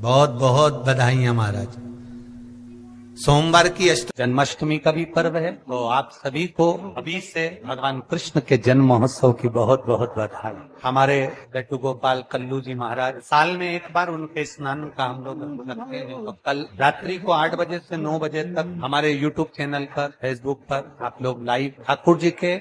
बहुत बहुत बधाइयां महाराज। सोमवार की जन्माष्टमी का भी पर्व है, तो आप सभी को अभी से भगवान कृष्ण के जन्म महोत्सव की बहुत बहुत बधाई। हमारे लड्डू गोपाल कल्लू जी महाराज साल में एक बार उनके स्नान का हम लोग रखते हैं। तो कल रात्रि को 8 बजे से 9 बजे तक हमारे यूट्यूब चैनल पर, फेसबुक पर आप लोग लाइव ठाकुर जी के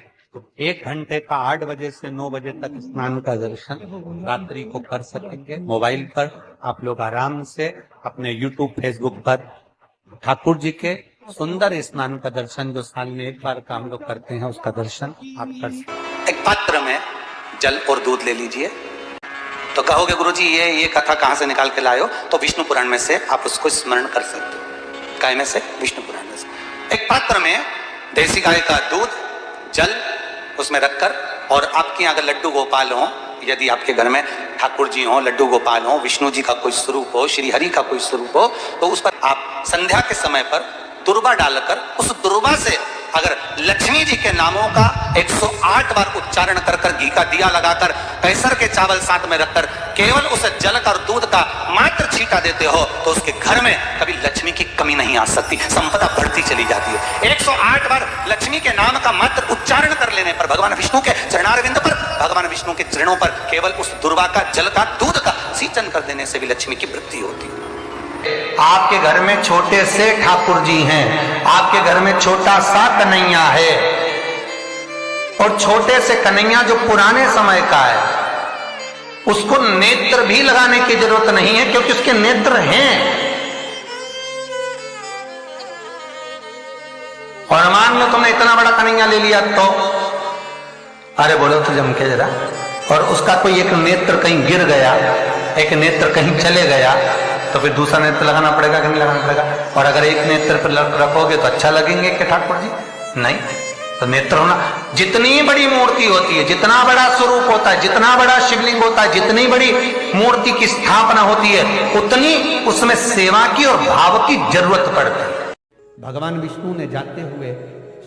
1 घंटे का 8 बजे से 9 बजे तक स्नान का दर्शन रात्रि को कर सकेंगे। मोबाइल पर आप लोग आराम से अपने यूट्यूब फेसबुक पर ठाकुर जी के सुंदर स्नान का दर्शन, जो साल में एक बार का हम लोग करते हैं, उसका दर्शन आप कर सकते हैं। एक पात्र में जल और दूध ले लीजिए। तो कहोगे गुरुजी ये कथा कहां से निकाल के लाए हो? तो विष्णु पुराण में से आप उसको स्मरण कर सकते हो। काय में से? विष्णु पुराण में से। एक पात्र में देसी गाय का दूध, जल उसमें रखकर, और आपके यहाँ अगर लड्डू गोपाल हो, यदि आपके घर में ठाकुर जी हो, लड्डू गोपाल हो, विष्णु जी का कोई स्वरूप हो, श्री हरि का कोई स्वरूप हो, तो उस पर आप संध्या के समय पर दुर्वा डालकर उस दुर्वा से अगर लक्ष्मी जी के नामों का 108 बार उच्चारण कर कर, घी का दिया लगाकर, कैसर के चावल साथ में रखकर केवल उस जल का और दूध का मात्र छींटा देते हो, तो उसके घर में कभी लक्ष्मी की कमी नहीं आ सकती, संपदा बढ़ती चली जाती है। 108 बार लक्ष्मी के नाम का मात्र उच्चारण कर लेने पर भगवान विष्णु के चरणारविंद पर, भगवान विष्णु के चरणों पर केवल उस दुर्वा का, जल का, दूध का सिंचन कर देने से भी लक्ष्मी की वृद्धि होती है। आपके घर में छोटे से ठाकुर जी हैं, आपके घर में छोटा सा कन्हैया है, और छोटे से कन्हैया जो पुराने समय का है, उसको नेत्र भी लगाने की जरूरत नहीं है, क्योंकि उसके नेत्र हैं। और मान लो तुमने इतना बड़ा कन्हैया ले लिया, तो अरे बोलो तो जम के जरा, और उसका कोई एक नेत्र कहीं गिर गया, एक नेत्र कहीं चले गया, तो फिर दूसरा नेत्र लगाना पड़ेगा कि नहीं लगाना पड़ेगा? और अगर एक नेत्र पर रखोगे तो अच्छा लगेंगे कि ठाकुर जी? नहीं। तो नेत्र होना, जितनी बड़ी मूर्ति होती है, जितना बड़ा स्वरूप होता है, जितना बड़ा शिवलिंग होता है, जितनी बड़ी मूर्ति की स्थापना होती है, उतनी उसमें सेवा की और भाव की जरूरत पड़ती है। भगवान विष्णु ने जाते हुए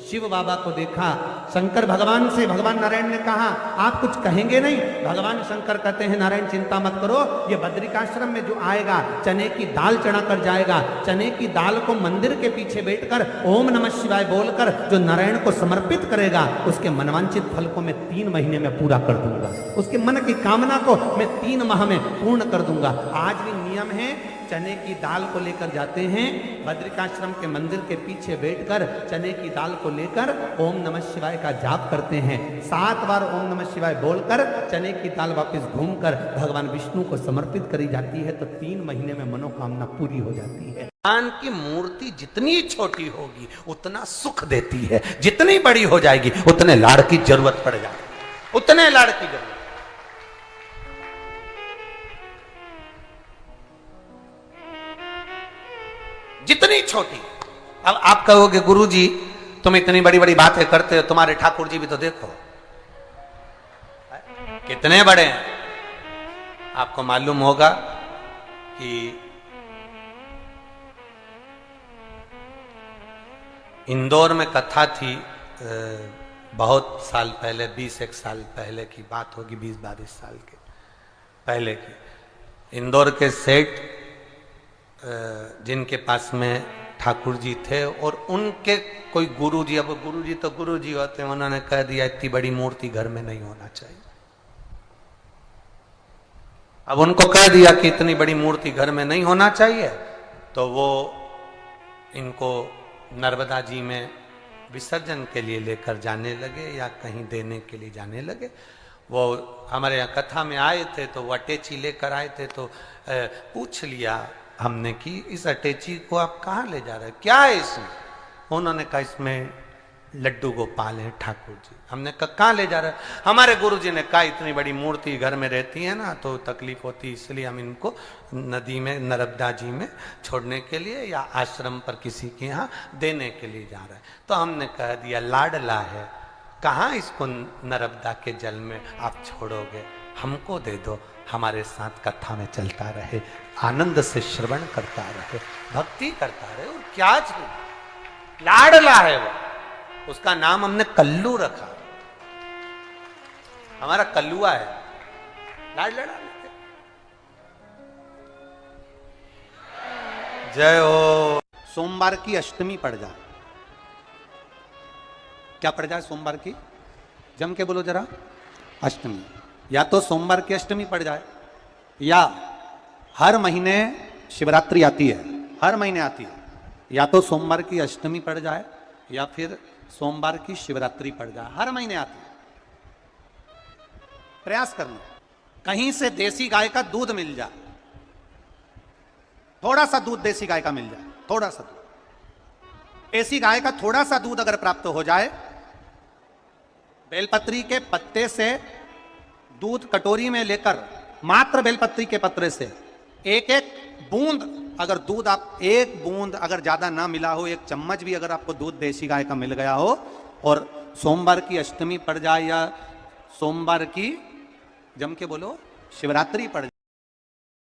शिव बाबा को देखा। शंकर भगवान से, भगवान नारायण ने कहा आप कुछ कहेंगे नहीं? भगवान शंकर कहते हैं नारायण चिंता मत करो, ये बद्रिकाश्रम में जो आएगा चने की दाल चढ़ा कर जाएगा, चने की दाल को मंदिर के पीछे बैठकर ओम नमः शिवाय बोलकर जो नारायण को समर्पित करेगा, उसके मनवांचित फल को मैं 3 महीने में पूरा कर दूंगा, उसके मन की कामना को मैं 3 माह में पूर्ण कर दूंगा। आज भी नियम है, चने की दाल को लेकर जाते हैं, बद्रिकाश्रम के मंदिर के पीछे बैठकर चने की दाल को लेकर ओम नमः शिवाय का जाप करते हैं। 7 बार ओम नमः शिवाय बोलकर चने की दाल वापस घूमकर भगवान विष्णु को समर्पित करी जाती है, तो 3 महीने में मनोकामना पूरी हो जाती है। भगवान की मूर्ति जितनी छोटी होगी उतना सुख देती है, जितनी बड़ी हो जाएगी उतने लाड़ की जरूरत पड़ जाएगी, उतने लाड़ की जरूरत। जितनी छोटी। अब आप कहोगे गुरुजी तुम इतनी बड़ी बड़ी बातें करते हो, तुम्हारे ठाकुर जी भी तो देखो कितने बड़े हैं। आपको मालूम होगा कि इंदौर में कथा थी, बहुत साल पहले, 20-1 साल पहले की बात होगी, 20-22 साल के पहले की। इंदौर के सेठ जिनके पास में ठाकुर जी थे, और उनके कोई गुरुजी, अब गुरुजी तो गुरुजी होते हैं, उन्होंने कह दिया इतनी बड़ी मूर्ति घर में नहीं होना चाहिए। अब उनको कह दिया कि इतनी बड़ी मूर्ति घर में नहीं होना चाहिए, तो वो इनको नर्मदा जी में विसर्जन के लिए लेकर जाने लगे या कहीं देने के लिए जाने लगे। वो हमारे यहाँ कथा में आए थे, तो वो अटैची लेकर आए थे, तो पूछ लिया हमने कि इस अटैची को आप कहाँ ले जा रहे हैं, क्या है इसमें? उन्होंने कहा इसमें लड्डू गोपाल हैं ठाकुर जी। हमने कहा कहाँ ले जा रहे हैं? हमारे गुरुजी ने कहा इतनी बड़ी मूर्ति घर में रहती है ना तो तकलीफ होती, इसलिए हम इनको नदी में, नर्मदा जी में छोड़ने के लिए या आश्रम पर किसी के यहाँ देने के लिए जा रहे हैं। तो हमने कह दिया लाडला है, कहाँ इसको नर्मदा के जल में आप छोड़ोगे, हमको दे दो, हमारे साथ कथा में चलता रहे, आनंद से श्रवण करता रहे, भक्ति करता रहे। और क्या चाहिए, लाडला है वो, उसका नाम हमने कल्लू रखा, हमारा कल्लुआ है, लाडला। जय हो। सोमवार की अष्टमी पड़ जाए, क्या पड़ जाए सोमवार की? जम के बोलो जरा। अष्टमी, या तो सोमवार की अष्टमी पड़ जाए, या हर महीने शिवरात्रि आती है, हर महीने आती है, या तो सोमवार की अष्टमी पड़ जाए या फिर सोमवार की शिवरात्रि पड़ जाए, हर महीने आती है। प्रयास करना, कहीं से देसी गाय का दूध मिल जाए, थोड़ा सा दूध देसी गाय का मिल जाए, थोड़ा सा दूध देसी गाय का, थोड़ा सा दूध अगर प्राप्त हो जाए, बेलपत्री के पत्ते से दूध कटोरी में लेकर, मात्र बेलपत्री के पत्ते से एक एक बूंद अगर दूध, आप एक बूंद अगर ज्यादा ना मिला हो, एक चम्मच भी अगर आपको दूध देसी गाय का मिल गया हो, और सोमवार की अष्टमी पड़ जाए या सोमवार की, जम के बोलो, शिवरात्रि पड़ जाए,